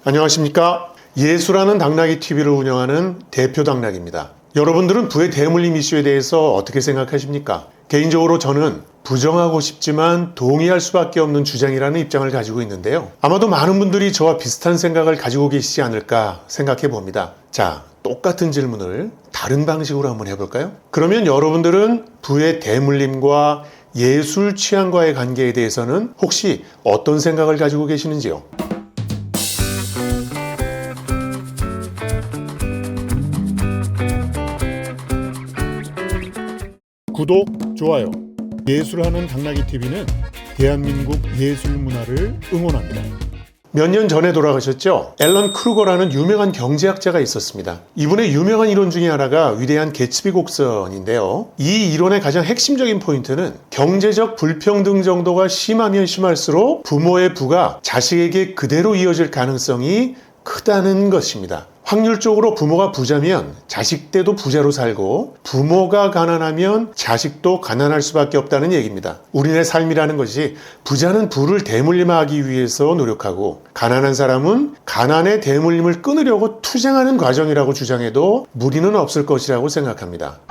안녕하십니까? 예수라는 당나귀 TV를 운영하는 대표 당나귀입니다. 여러분들은 부의 대물림 이슈에 대해서 어떻게 생각하십니까? 개인적으로 저는 부정하고 싶지만 동의할 수밖에 없는 주장이라는 입장을 가지고 있는데요. 아마도 많은 분들이 저와 비슷한 생각을 가지고 계시지 않을까 생각해 봅니다. 자, 똑같은 질문을 다른 방식으로 한번 해볼까요? 그러면 여러분들은 부의 대물림과 예술 취향과의 관계에 대해서는 혹시 어떤 생각을 가지고 계시는지요? 구독, 좋아요. 예술하는 당나귀 TV는 대한민국 예술 문화를 응원합니다. 몇 년 전에 돌아가셨죠? 앨런 크루거라는 유명한 경제학자가 있었습니다. 이분의 유명한 이론 중에 하나가 위대한 개츠비 곡선인데요. 이 이론의 가장 핵심적인 포인트는 경제적 불평등 정도가 심하면 심할수록 부모의 부가 자식에게 그대로 이어질 가능성이 크다는 것입니다. 확률적으로 부모가 부자면 자식 때도 부자로 살고 부모가 가난하면 자식도 가난할 수밖에 없다는 얘기입니다. 우리네 삶이라는 것이 부자는 부를 대물림하기 위해서 노력하고 가난한 사람은 가난의 대물림을 끊으려고 투쟁하는 과정이라고 주장해도 무리는 없을 것이라고 생각합니다.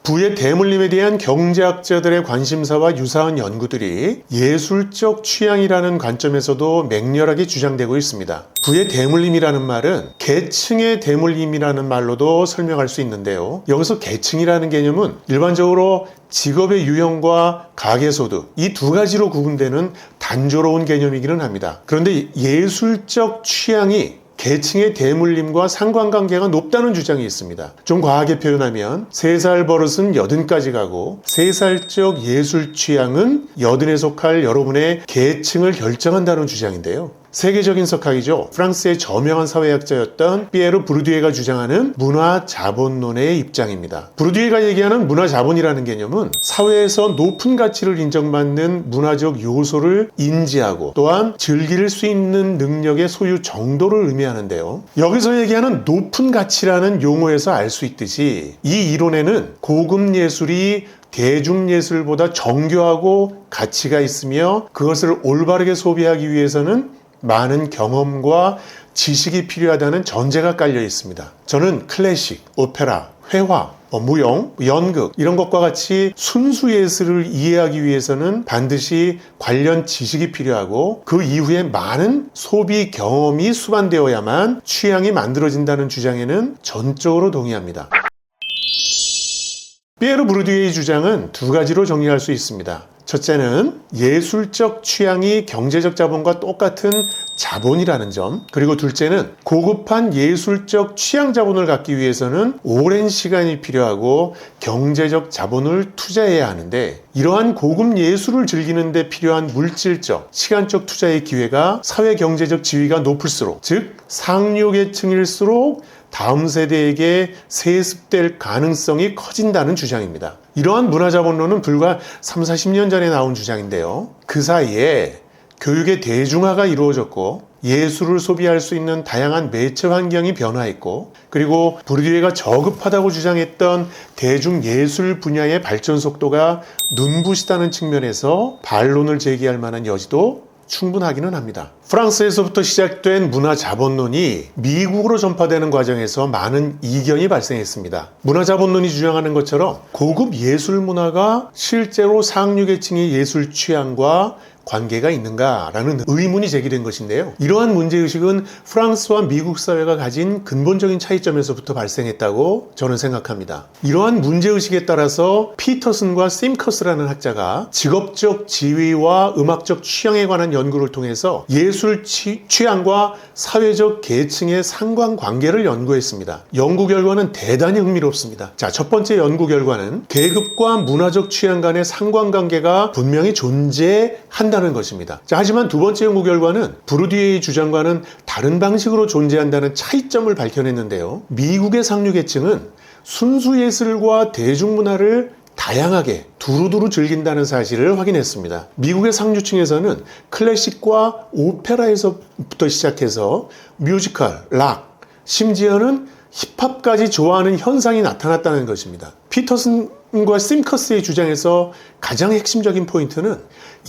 부의 대물림에 대한 경제학자들의 관심사와 유사한 연구들이 예술적 취향이라는 관점에서도 맹렬하게 주장되고 있습니다. 부의 대물림이라는 말은 계층의 대물림이라는 말로도 설명할 수 있는데요. 여기서 계층이라는 개념은 일반적으로 직업의 유형과 가계소득 이 두 가지로 구분되는 단조로운 개념이기는 합니다. 그런데 예술적 취향이 계층의 대물림과 상관관계가 높다는 주장이 있습니다. 좀 과하게 표현하면 3살 버릇은 80까지 가고 3살적 예술 취향은 80에 속할 여러분의 계층을 결정한다는 주장인데요. 세계적인 석학이죠. 프랑스의 저명한 사회학자였던 피에르 부르디에가 주장하는 문화자본론의 입장입니다. 부르디에가 얘기하는 문화자본이라는 개념은 사회에서 높은 가치를 인정받는 문화적 요소를 인지하고 또한 즐길 수 있는 능력의 소유 정도를 의미하는데요. 여기서 얘기하는 높은 가치라는 용어에서 알 수 있듯이 이 이론에는 고급 예술이 대중예술보다 정교하고 가치가 있으며 그것을 올바르게 소비하기 위해서는 많은 경험과 지식이 필요하다는 전제가 깔려 있습니다. 저는 클래식, 오페라, 회화, 무용, 연극 이런 것과 같이 순수 예술을 이해하기 위해서는 반드시 관련 지식이 필요하고 그 이후에 많은 소비 경험이 수반되어야만 취향이 만들어진다는 주장에는 전적으로 동의합니다. 피에르 부르디에의 주장은 두 가지로 정리할 수 있습니다. 첫째는 예술적 취향이 경제적 자본과 똑같은 자본이라는 점, 그리고 둘째는 고급한 예술적 취향 자본을 갖기 위해서는 오랜 시간이 필요하고 경제적 자본을 투자해야 하는데 이러한 고급 예술을 즐기는 데 필요한 물질적, 시간적 투자의 기회가 사회 경제적 지위가 높을수록, 즉 상류계층일수록 다음 세대에게 세습될 가능성이 커진다는 주장입니다. 이러한 문화자본론은 불과 30-40년 전에 나온 주장인데요. 그 사이에 교육의 대중화가 이루어졌고 예술을 소비할 수 있는 다양한 매체 환경이 변화했고 그리고 부르디에가 저급하다고 주장했던 대중예술 분야의 발전 속도가 눈부시다는 측면에서 반론을 제기할 만한 여지도 충분하기는 합니다. 프랑스에서부터 시작된 문화자본론이 미국으로 전파되는 과정에서 많은 이견이 발생했습니다. 문화자본론이 주장하는 것처럼 고급 예술 문화가 실제로 상류계층의 예술 취향과 관계가 있는가라는 의문이 제기된 것인데요. 이러한 문제의식은 프랑스와 미국 사회가 가진 근본적인 차이점에서부터 발생했다고 저는 생각합니다. 이러한 문제의식에 따라서 피터슨과 심커스라는 학자가 직업적 지위와 음악적 취향에 관한 연구를 통해서 예술 취향과 사회적 계층의 상관관계를 연구했습니다. 연구 결과는 대단히 흥미롭습니다. 자, 첫 번째 연구 결과는 계급과 문화적 취향 간의 상관관계가 분명히 존재한다는 것입니다. 자, 하지만 두 번째 연구 결과는 부르디에의 주장과는 다른 방식으로 존재한다는 차이점을 밝혀냈는데요. 미국의 상류계층은 순수예술과 대중문화를 다양하게 두루두루 즐긴다는 사실을 확인했습니다. 미국의 상류층에서는 클래식과 오페라에서부터 시작해서 뮤지컬, 락, 심지어는 힙합까지 좋아하는 현상이 나타났다는 것입니다. 피터슨 헤크먼과 심커스의 주장에서 가장 핵심적인 포인트는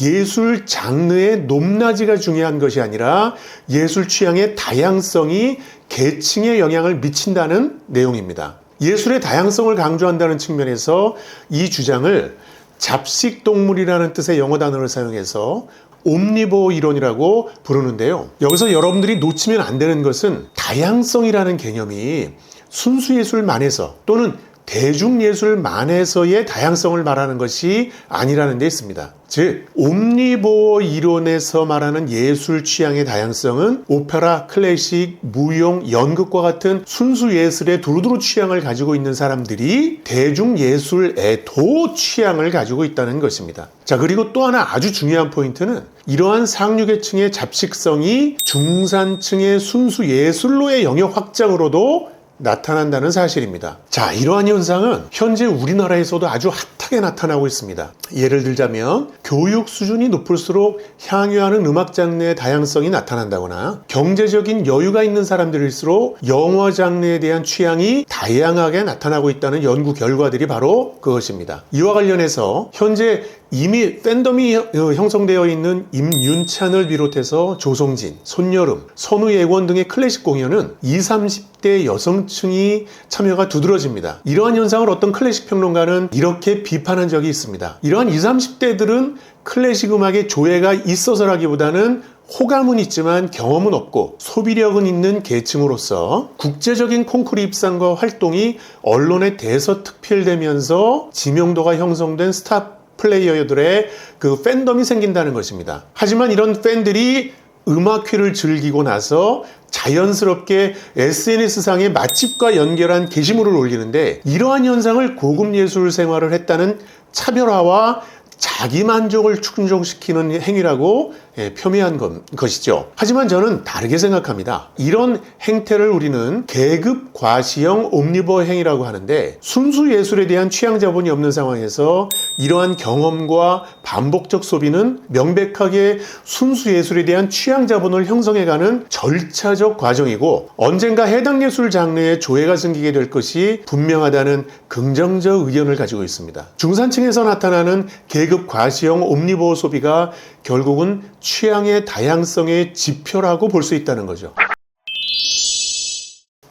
예술 장르의 높낮이가 중요한 것이 아니라 예술 취향의 다양성이 계층에 영향을 미친다는 내용입니다. 예술의 다양성을 강조한다는 측면에서 이 주장을 잡식동물이라는 뜻의 영어 단어를 사용해서 옴니보어 이론이라고 부르는데요. 여기서 여러분들이 놓치면 안 되는 것은 다양성이라는 개념이 순수예술만에서 또는 대중예술만에서의 다양성을 말하는 것이 아니라는 데 있습니다. 즉, 옴니보어 이론에서 말하는 예술 취향의 다양성은 오페라, 클래식, 무용, 연극과 같은 순수예술의 두루두루 취향을 가지고 있는 사람들이 대중예술에도 취향을 가지고 있다는 것입니다. 자, 그리고 또 하나 아주 중요한 포인트는 이러한 상류계층의 잡식성이 중산층의 순수예술로의 영역 확장으로도 나타난다는 사실입니다. 자, 이러한 현상은 현재 우리나라에서도 아주 핫하게 나타나고 있습니다. 예를 들자면 교육 수준이 높을수록 향유하는 음악 장르의 다양성이 나타난다거나 경제적인 여유가 있는 사람들일수록 영화 장르에 대한 취향이 다양하게 나타나고 있다는 연구 결과들이 바로 그것입니다. 이와 관련해서 현재 이미 팬덤이 형성되어 있는 임윤찬을 비롯해서 조성진, 손여름, 선우예권 등의 클래식 공연은 20, 30대 여성층이 참여가 두드러집니다. 이러한 현상을 어떤 클래식 평론가는 이렇게 비판한 적이 있습니다. 이러한 20, 30대들은 클래식 음악에 조예가 있어서라기보다는 호감은 있지만 경험은 없고 소비력은 있는 계층으로서 국제적인 콩쿠르 입상과 활동이 언론에 대서특필되면서 지명도가 형성된 스타 플레이어들의 그 팬덤이 생긴다는 것입니다. 하지만 이런 팬들이 음악회를 즐기고 나서 자연스럽게 SNS상의 맛집과 연결한 게시물을 올리는데 이러한 현상을 고급 예술 생활을 했다는 차별화와 자기 만족을 충족시키는 행위라고 폄훼한 것이죠. 하지만 저는 다르게 생각합니다. 이런 행태를 우리는 계급 과시형 옴니버어 행위라고 하는데 순수 예술에 대한 취향 자본이 없는 상황에서 이러한 경험과 반복적 소비는 명백하게 순수 예술에 대한 취향 자본을 형성해가는 절차적 과정이고 언젠가 해당 예술 장르에 조예가 생기게 될 것이 분명하다는 긍정적 의견을 가지고 있습니다. 중산층에서 나타나는 계급 과시형 옴니버어 소비가 결국은 취향의 다양성의 지표라고 볼 수 있다는 거죠.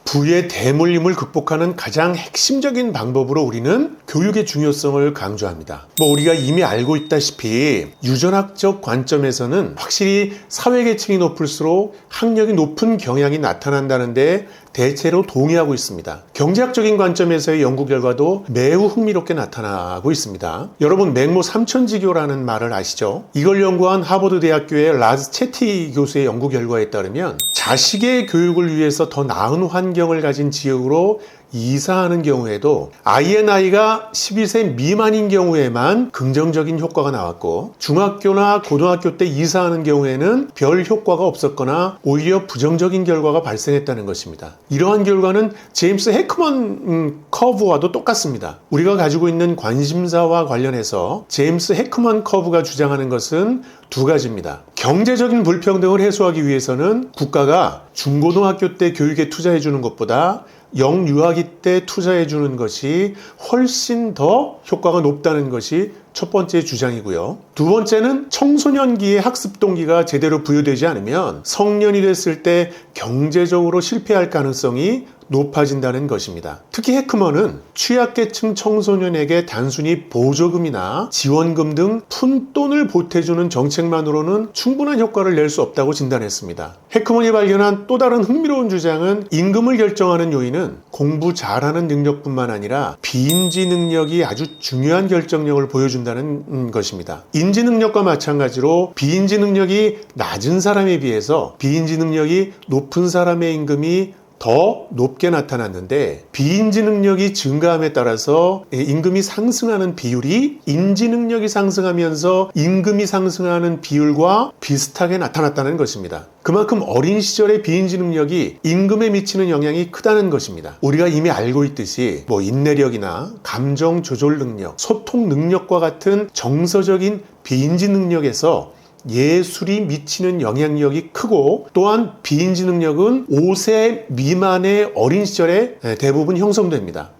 부의 대물림을 극복하는 가장 핵심적인 방법으로 우리는 교육의 중요성을 강조합니다. 우리가 이미 알고 있다시피 유전학적 관점에서는 확실히 사회계층이 높을수록 학력이 높은 경향이 나타난다는데 대체로 동의하고 있습니다. 경제학적인 관점에서의 연구 결과도 매우 흥미롭게 나타나고 있습니다. 여러분 맹모 삼천지교라는 말을 아시죠? 이걸 연구한 하버드 대학교의 라즈 채티 교수의 연구 결과에 따르면 자식의 교육을 위해서 더 나은 환경을 가진 지역으로 이사하는 경우에도 아이의 나이가 12세 미만인 경우에만 긍정적인 효과가 나왔고 중학교나 고등학교 때 이사하는 경우에는 별 효과가 없었거나 오히려 부정적인 결과가 발생했다는 것입니다. 이러한 결과는 제임스 헤크먼 커브와도 똑같습니다. 우리가 가지고 있는 관심사와 관련해서 제임스 헤크먼 커브가 주장하는 것은 두 가지입니다. 경제적인 불평등을 해소하기 위해서는 국가가 중고등학교 때 교육에 투자해 주는 것보다 영유아기 때 투자해 주는 것이 훨씬 더 효과가 높다는 것이 첫 번째 주장이고요. 두 번째는 청소년기의 학습 동기가 제대로 부여되지 않으면 성년이 됐을 때 경제적으로 실패할 가능성이 높아진다는 것입니다. 특히 헤크먼은 취약계층 청소년에게 단순히 보조금이나 지원금 등 푼돈을 보태주는 정책만으로는 충분한 효과를 낼 수 없다고 진단했습니다. 헤크먼이 발견한 또 다른 흥미로운 주장은 임금을 결정하는 요인은 공부 잘하는 능력뿐만 아니라 비인지 능력이 아주 중요한 결정력을 보여준다는 것입니다. 인지 능력과 마찬가지로 비인지 능력이 낮은 사람에 비해서 비인지 능력이 높은 사람의 임금이 더 높게 나타났는데 비인지 능력이 증가함에 따라서 임금이 상승하는 비율이 인지 능력이 상승하면서 임금이 상승하는 비율과 비슷하게 나타났다는 것입니다. 그만큼 어린 시절의 비인지 능력이 임금에 미치는 영향이 크다는 것입니다. 우리가 이미 알고 있듯이 인내력이나 감정 조절 능력, 소통 능력과 같은 정서적인 비인지 능력에서 예술이 미치는 영향력이 크고 또한 비인지 능력은 5세 미만의 어린 시절에 대부분 형성됩니다.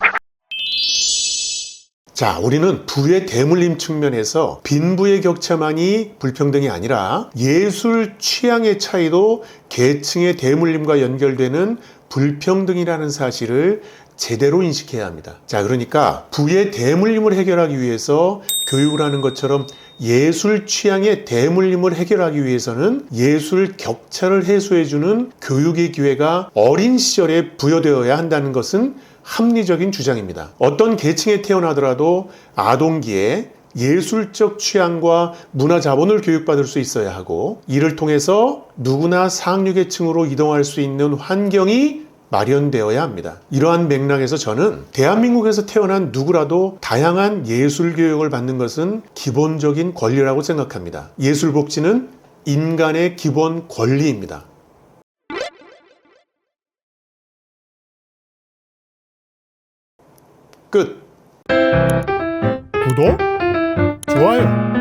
자, 우리는 부의 대물림 측면에서 빈부의 격차만이 불평등이 아니라 예술 취향의 차이도 계층의 대물림과 연결되는 불평등이라는 사실을 제대로 인식해야 합니다. 자, 그러니까 부의 대물림을 해결하기 위해서 교육을 하는 것처럼 예술 취향의 대물림을 해결하기 위해서는 예술 격차를 해소해주는 교육의 기회가 어린 시절에 부여되어야 한다는 것은 합리적인 주장입니다. 어떤 계층에 태어나더라도 아동기에 예술적 취향과 문화 자본을 교육받을 수 있어야 하고, 이를 통해서 누구나 상류계층으로 이동할 수 있는 환경이 마련되어야 합니다. 이러한 맥락에서 저는 대한민국에서 태어난 누구라도 다양한 예술 교육을 받는 것은 기본적인 권리라고 생각합니다. 예술 복지는 인간의 기본 권리입니다. 끝. 구독, 좋아요